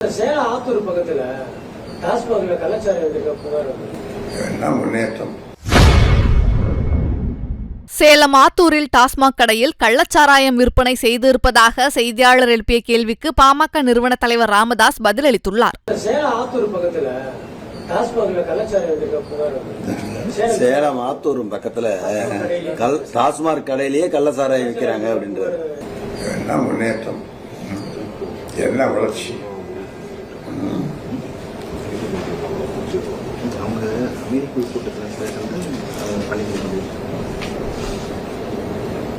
சேலம் ஆத்தூர் பக்கத்துல டாஸ்மாக்ல கலாச்சாரம் புகார் என்ன முன்னேற்றம். சேலம் ஆத்தூரில் டாஸ்மாக் கடையில் கள்ளச்சாராயம் விற்பனை செய்திருப்பதாக செய்தியாளர் எழுப்பிய கேள்விக்கு பாமக நிறுவன தலைவர் ராமதாஸ் பதிலளித்துள்ளார். சேலம் ஆத்தூர் பக்கத்துல டாஸ்மாக்ல கள்ளச்சாராயம் புகார் சேலம் ஆத்தூர் பக்கத்துல டாஸ்மாக் கடையிலேயே கள்ளச்சாராயம் விற்கிறாங்க அப்படின்றாரு. என்ன முன்னேற்றம், என்ன வளர்ச்சி.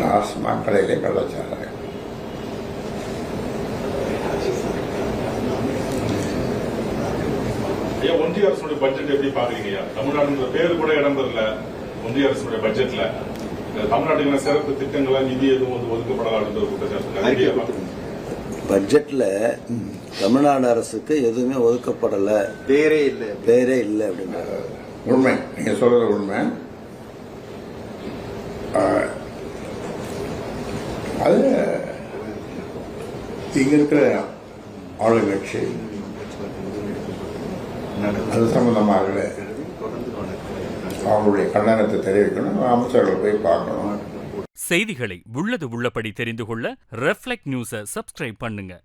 டாஸ்மாக் கடையிலே கள்ளச்சாராயம். ஒன்றிய அரசுடைய பட்ஜெட் எப்படி பாக்குறீங்க? தமிழ்நாடுன்ற பேரு கூட இடம் பெறல ஒன்றிய அரசுடைய பட்ஜெட்ல. தமிழ்நாட்டுக்கான சிறப்பு திட்டங்களா நிதி எதுவும் ஒதுக்கப்படலாம்? பட்ஜெட்ல தமிழ்நாடு அரசுக்கு எதுவுமே ஒதுக்கப்படல, பேரே இல்லை அப்படின்றாரு. உண்மை, நீங்க சொல்றது உண்மை. அது இங்க இருக்கிற ஆளுங்கட்சி அது சம்பந்தமாக அவங்களுடைய கண்டனத்தை தெரிவிக்கணும், அமைச்சர்கள் போய் பார்க்கணும். செய்திகளை உள்ளது உள்ளபடி தெரிந்து கொள்ள ரெஃப்ளெக்ட் நியூஸை சப்ஸ்கிரைப் பண்ணுங்க.